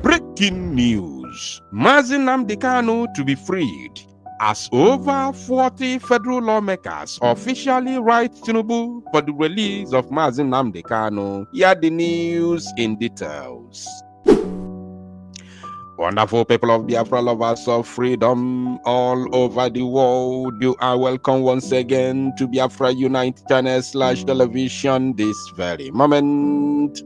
Breaking news. Nnamdi Kanu to be freed, as over 40 federal lawmakers officially write Tinubu for the release of Nnamdi Kanu. Here the news in details. Wonderful people of Biafra, lovers of freedom all over the world, you are welcome once again to Biafra Unite channel /television this very moment.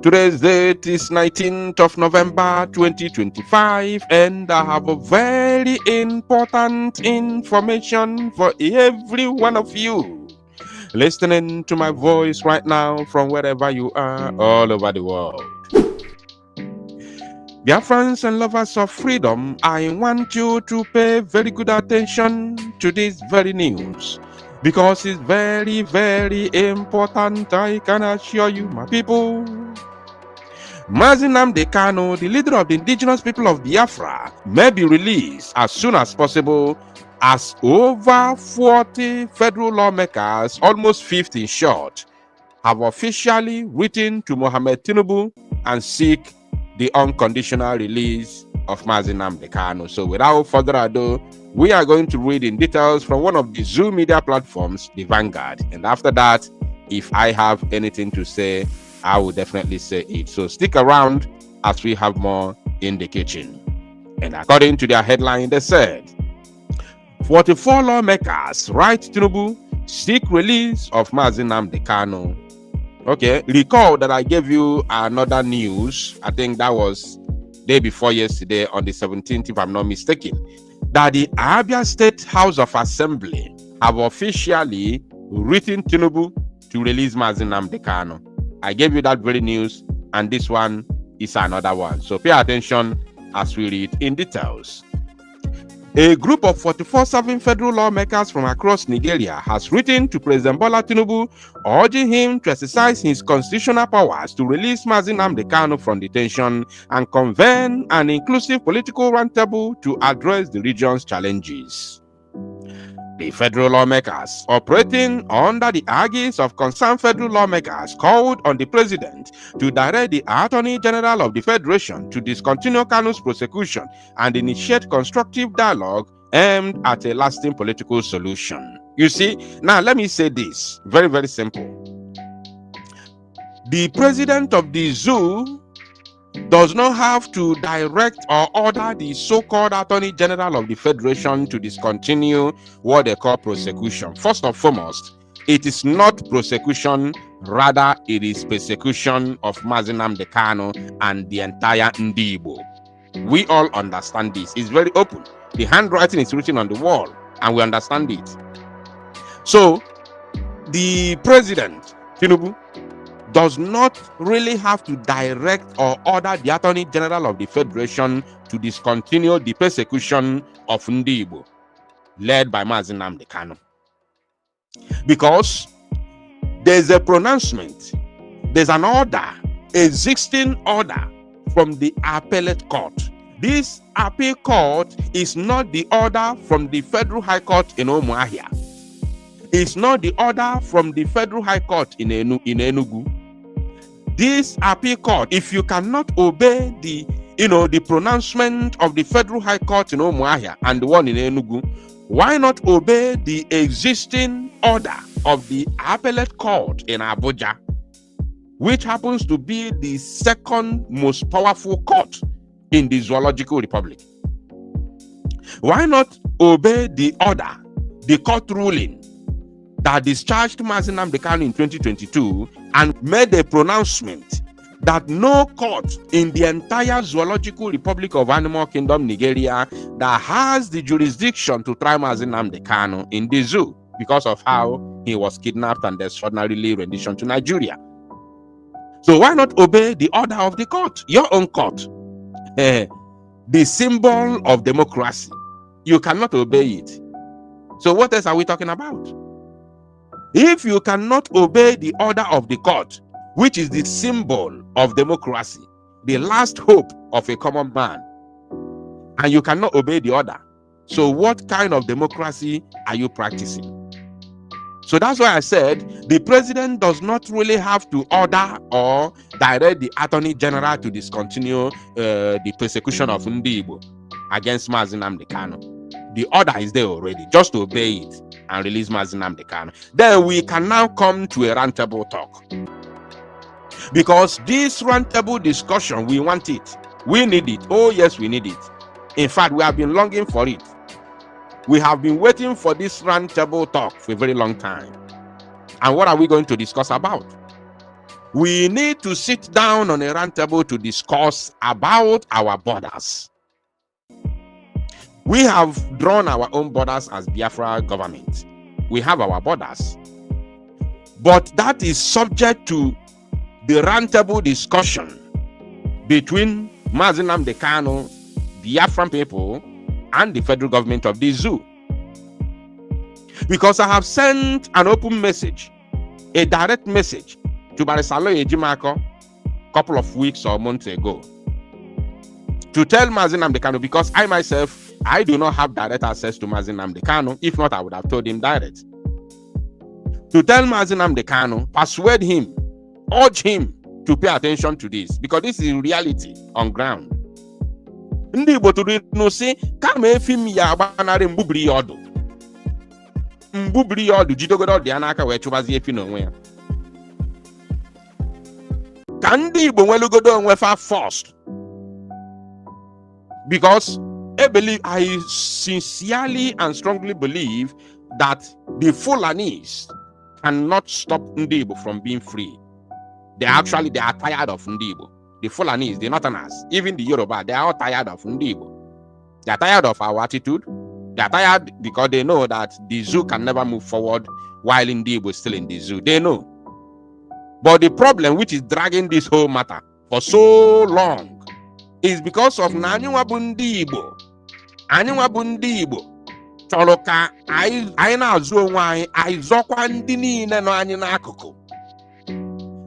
Today's date is 19th of November 2025, and I have a very important information for every one of you listening to my voice right now from wherever you are all over the world. Dear friends and lovers of freedom, I want you to pay very good attention to this very news, because it's very, very important, I can assure you, my people. Nnamdi Kanu, the leader of the indigenous people of Biafra, may be released as soon as possible, as over 40 federal lawmakers, almost 50 in short, have officially written to Mohammed Tinubu and seek the unconditional release of Nnamdi Kanu. So without further ado, we are going to read in details from one of the Zoom media platforms, the Vanguard. And after that, if I have anything to say, I will definitely say it. So stick around as we have more in the kitchen. And according to their headline, they said, 44 lawmakers write Tinubu, seek release of Nnamdi Kanu. Okay, recall that I gave you another news. I think that was day before yesterday on the 17th, if I'm not mistaken, that the Abia State House of Assembly have officially written Tinubu to release Nnamdi Kanu. I gave you that very news, and this one is another one. So pay attention as we read in details. A group of 44 serving federal lawmakers from across Nigeria has written to President Bola Tinubu, urging him to exercise his constitutional powers to release Nnamdi Kanu from detention and convene an inclusive political roundtable to address the region's challenges. The federal lawmakers, operating under the aegis of concerned federal lawmakers, called on the president to direct the Attorney General of the Federation to discontinue Kanu's prosecution and initiate constructive dialogue aimed at a lasting political solution. You see, now let me say this, very, very simple. The president of the zoo does not have to direct or order the so-called Attorney General of the Federation to discontinue what they call prosecution. First and foremost, it is not prosecution, rather it is persecution of Nnamdi Kanu and the entire Ndibo. We all understand this. It's very open. The handwriting is written on the wall, and we understand it. So, the president, Tinubu, does not really have to direct or order the Attorney General of the Federation to discontinue the persecution of Ndibo, led by Nnamdi Kanu. Because there's a pronouncement, there's an order, existing order from the appellate court. This appeal court is not the order from the Federal High Court in Umuahia. It's not the order from the Federal High Court in Enugu. this appeal court, if you cannot obey the the pronouncement of the Federal High Court in Umuahia and the one in Enugu, why not obey the existing order of the Appellate Court in Abuja, which happens to be the second most powerful court in the Zoological Republic? Why not obey the order, the court ruling that discharged Nnamdi Kanu in 2022 and made a pronouncement that no court in the entire Zoological Republic of Animal Kingdom, Nigeria, that has the jurisdiction to try Nnamdi Kanu in the zoo because of how he was kidnapped and extraordinarily renditioned to Nigeria? So why not obey the order of the court, your own court, the symbol of democracy? You cannot obey it. So what else are we talking about? If you cannot obey the order of the court, which is the symbol of democracy, the last hope of a common man, and you cannot obey the order, so what kind of democracy are you practicing? So that's why I said the president does not really have to order or direct the Attorney General to discontinue the persecution of Ndi Igbo against Nnamdi Kanu. The order is there already. Just obey it and release Nnamdi Kanu. Then we can now come to a roundtable talk. Because this roundtable discussion, we want it. We need it. Oh yes, we need it. In fact, we have been longing for it. We have been waiting for this roundtable talk for a very long time. And what are we going to discuss about? We need to sit down on a roundtable to discuss about our borders. We have drawn our own borders as Biafra government. We have our borders. But that is subject to the roundtable discussion between Nnamdi Kanu, Biafran people, and the federal government of the zoo. Because I have sent an open message, a direct message to Barisalo Ejimako a couple of weeks or months ago to tell Nnamdi Kanu, because I myself, I do not have direct access to Nnamdi Kanu. If not, I would have told him direct. To tell Nnamdi Kanu, persuade him, urge him to pay attention to this, because this is reality on ground. Ndị Igbo tụrụ inu sị kama efi m ya agbanarị mgbubiri ya ọdụ jidogodo ọdụ ya n'aka wee chụbazie efi n'onwe ya. Ka ndị Igbo nwelugodo onwe fa first, because I sincerely and strongly believe that the Fulanis cannot stop Ndi Igbo from being free. They are tired of Ndi Igbo. The Fulanis, the Northerners, even the Yoruba, they are all tired of Ndi Igbo. They are tired of our attitude. They are tired because they know that the zoo can never move forward while Ndi Igbo is still in the zoo. They know. But the problem which is dragging this whole matter for so long is because of Nanywa Bundi Igbo. Anywa Bundi Igbo. Choloka, I na azụ onwe anyị, anyị zọkwa ndị niile nọ anyị n'akụkụ.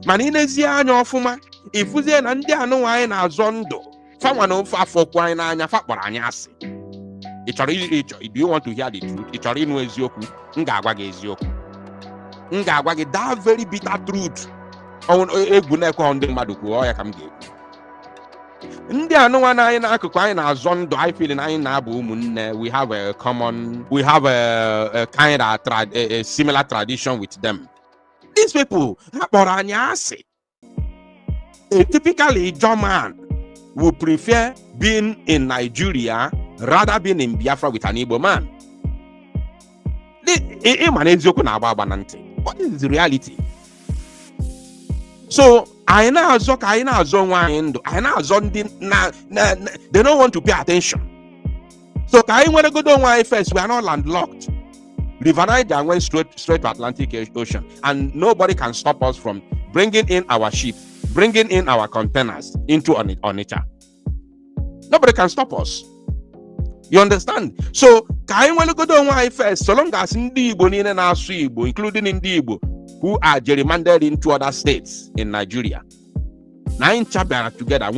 Mana inezi anya ọfụma, ifuzie na ndị anụ anyị na-azọ ndụ, fanwa na ofe afọkwa anyị n'anya, fakpọrọ anyị asị. Do you want to hear the truth? Ị chọrọ ịnụ eziokwu? M ga-agwa gị eziokwu. M ga-agwa gị that very bitter truth. Egwu na-ekwe ndị mmadụ kwuo ya ka m ga-ekwu. Ndị anụnwa na anyị n'akụkụ anyị na-azọ ndụ, anyị feel na anyị na-abụ ụmụnne. We have a kind of a similar tradition with them. These people ha kpọrọ anyị asị. A typically German would prefer being in Nigeria rather being in Biafra with an Igbo man. What is the reality? So they don't want to pay attention. So first, we are not landlocked. River Niger went straight to Atlantic Ocean, and nobody can stop us from bringing in our ship, bringing in our containers into Onitsha. Nobody can stop us. You understand? So first, so long as Ndi Igbo, including Ndi Igbo, who are gerrymandered into other states in Nigeria, nine chapters together,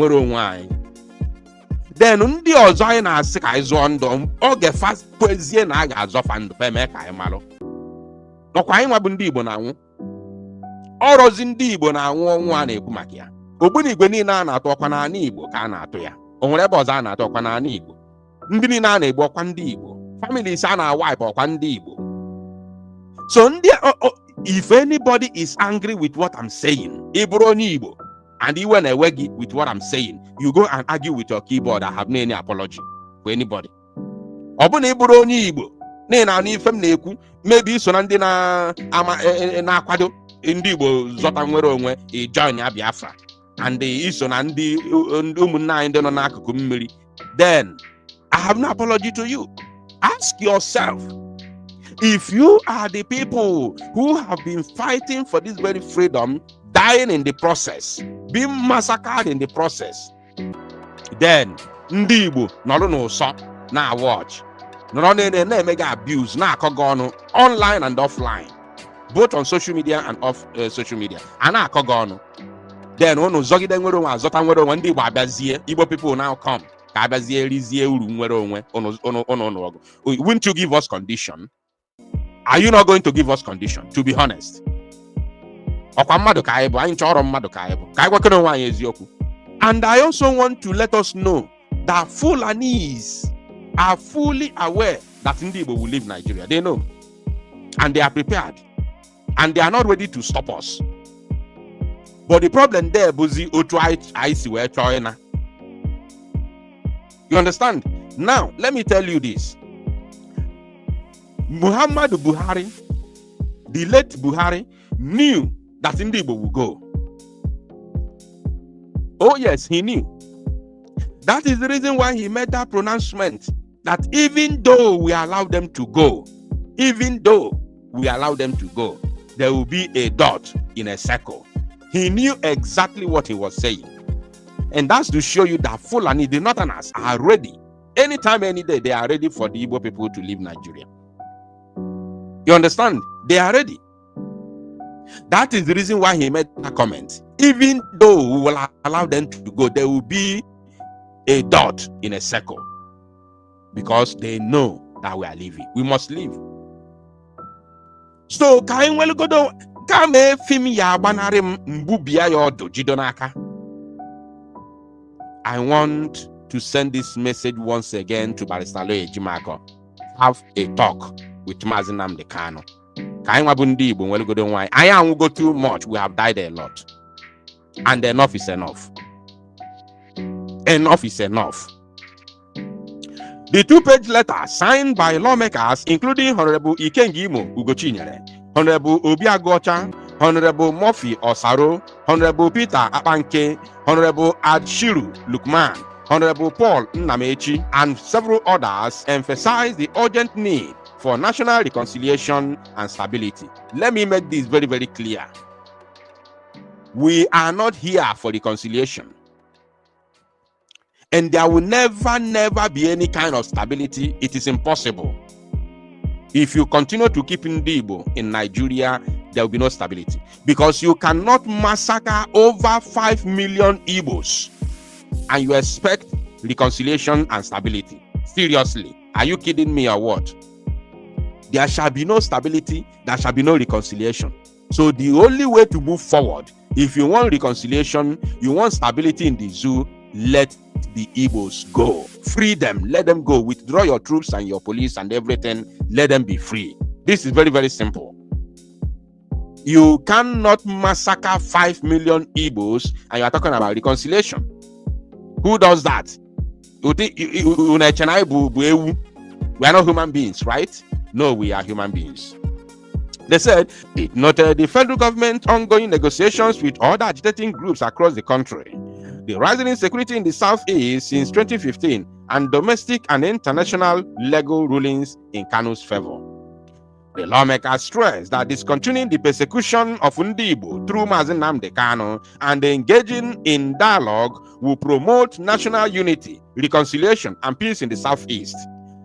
then Ndi ọzọ anyị na-asị ka anyị zụọ ndụ oge fast kwezie na a ga-azọfa ndụ peme ka anyị malụ. Ọkwa anyị nwa bụ Ndị Igbo na-anwụ. ọrọzi ndị Igbo na-anwụ ọnwụ a na-ekwu maka ya. Ogbunigwe niile a na-atụ ọkwa n'ala Igbo ka a na-atụ ya. O nwere ebe ọzọ a na-atụ ọkwa n'ala Igbo. Ndị niile a na-egbu ọkwa ndị Igbo. Families a na-awipe ọkwa ndị Igbo. So if anybody is angry with what I'm saying, ị bụrụ onye Igbo and iwe na-ewe gị with what I'm saying, you go and argue with your keyboard. I have no any apology for anybody. Ọ bụ na ị bụrụ onye Igbo na ife m na-ekwu, maybe so na ndị na-akwado ndị Igbo zọta nwere onwe, join ya Biafra, and iso na ndị ụmụnne anyị ndị nọ n'akụkụ mmiri, then I have no apology to you. Ask yourself, if you are the people who have been fighting for this very freedom, dying in the process, being massacred in the process, then ndị Igbo nọrọ n'ụsọ na watch, nọrọ na-emega abuse, na-akọgọ ọnụ online and offline, both on social media and off social media, a na-akọgọ ọnụ. Then unu zọgide nwere onwe, azọta nwere onwe, ndị Igbo abịazie, Igbo people now come ka abịazie rizie uru nwere onwe unu ọgụ. Won't you give us condition? Are you not going to give us condition, to be honest? Ọkwa mmadụ ka anyị bụ, anyị chọrọ mmadụ ka anyị bụ, ka anyị gwakọrọ onwe anyị eziokwu. And I also want to let us know that Fulanis are fully aware that ndị Igbo will leave Nigeria. They know, and they are prepared, and they are not ready to stop us. But the problem there, Buzi, otu anyị si wee chọọ na. You understand? Now, let me tell you this. Muhammadu Buhari, the late Buhari, knew that ndị Igbo will go. Oh yes, he knew. That is the reason why he made that pronouncement that even though we allow them to go, there will be a dot in a circle. He knew exactly what he was saying. And that's to show you that Fulani, the Northerners, are ready. Anytime, any day, they are ready for the Igbo people to leave Nigeria. You understand? They are ready. That is the reason why he made that comment. Even though we will allow them to go, there will be a dot in a circle. Because they know that we are leaving. We must leave. So, I want to send this message once again to Barrister Jimako. Have a talk with Nnamdi Kanu. I am go too much. We have died a lot. And enough is enough. Enough is enough. The two-page letter signed by lawmakers, including Honorable Ikengimo Ugochinyere, Honorable Obiagocha, Honorable Murphy Osaro, Honorable Peter Apanke, Honorable Adshiru Lukman, Honorable Paul Nnamechi, and several others emphasize the urgent need for national reconciliation and stability. Let me make this very, very clear. We are not here for reconciliation. And there will never be any kind of stability. It is impossible. If you continue to keep Igbo in Nigeria, there will be no stability. Because you cannot massacre over 5 million Igbos and you expect reconciliation and stability. Seriously, are you kidding me or what? There shall be no stability, there shall be no reconciliation. So the only way to move forward, if you want reconciliation, you want stability in the zoo, let the Igbos go. Free them, let them go. Withdraw your troops and your police and everything, let them be free. This is very, very simple. You cannot massacre 5 million Igbos and you are talking about reconciliation. Who does that? We are not human beings, right? No, we are human beings. They said it noted the federal government ongoing negotiations with other agitating groups across the country, the rising insecurity in the southeast since 2015, and domestic and international legal rulings in Kanu's favor. The lawmakers stressed that discontinuing the persecution of Igbo through Nnamdi Kanu and engaging in dialogue will promote national unity, reconciliation, and peace in the southeast.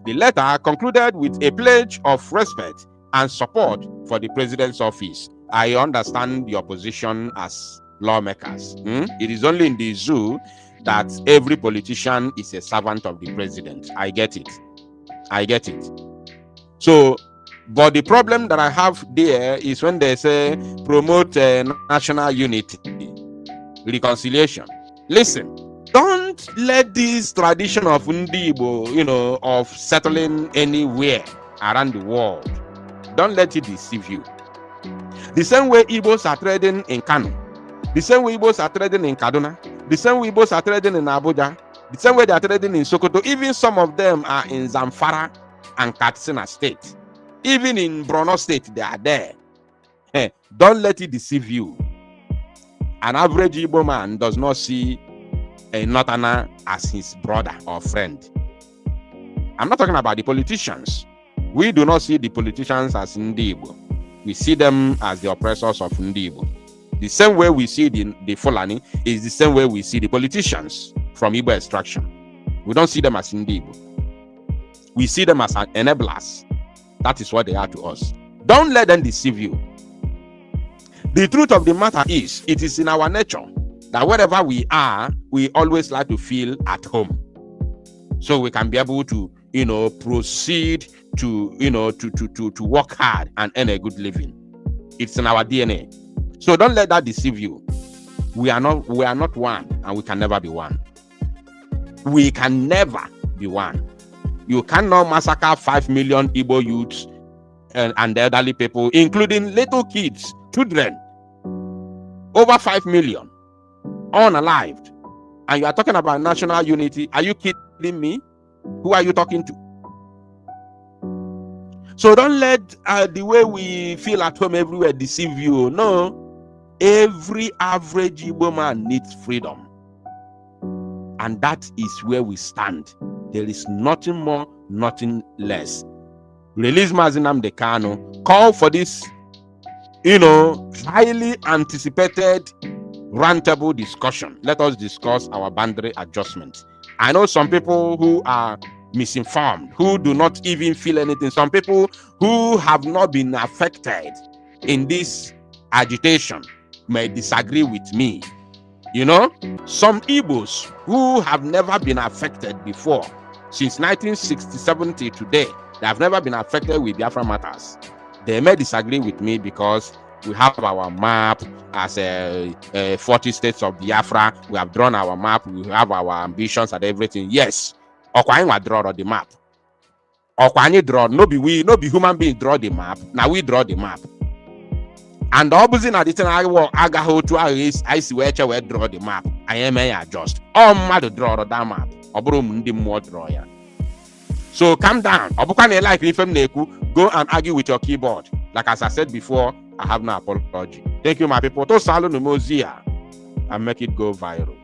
The letter concluded with a pledge of respect and support for the president's office. I understand your position as lawmakers. It is only in the zoo that every politician is a servant of the president. I get it. So But the problem that I have there is when they say promote national unity, reconciliation. Listen, don't let this tradition of Ndibo, of settling anywhere around the world, don't let it deceive you. The same way Igbos are trading in Kanu, the same way Igbos are trading in Kaduna, the same way Igbos are trading in Abuja, the same way they are trading in Sokoto, even some of them are in Zamfara and Katsina State. Even in Borno State, they are there. Don't let it deceive you. An average Igbo man does not see a Northerner as his brother or friend. I'm not talking about the politicians. We do not see the politicians as Ndibo. We see them as the oppressors of Ndibo. The same way we see the Fulani is the same way we see the politicians from Igbo extraction. We don't see them as Ndibo. We see them as enablers. That is what they are to us. Don't let them deceive you. The truth of the matter is, it is in our nature that wherever we are, we always like to feel at home. So we can be able to, proceed to work hard and earn a good living. It's in our DNA. So don't let that deceive you. We are not one, and we can never be one. We can never be one. You cannot massacre 5 million Igbo youths and elderly people, including little kids, children, over 5 million, unalived. And you are talking about national unity. Are you kidding me? Who are you talking to? So don't let the way we feel at home everywhere deceive you. No. Every average Igbo man needs freedom. And that is where we stand. There is nothing more, nothing less. Release Nnamdi Kanu. Call for this, highly anticipated roundtable discussion. Let us discuss our boundary adjustment. I know some people who are misinformed, who do not even feel anything. Some people who have not been affected in this agitation may disagree with me. Some Igbos who have never been affected before, since 1967 till today, they have never been affected with Biafra matters. They may disagree with me because we have our map as 40 states of Biafra. We have drawn our map. We have our ambitions and everything. Yes, Okwani draw the map. Okwani draw. No be human being draw the map. Now we draw the map. And the opposite of the thing I go to I see where we draw the map. I am adjust. All mad draw that map. Draw ya. So calm down. Go and argue with your keyboard. Like as I said before, I have no apology. Thank you, my people. To salute Mozia and make it go viral.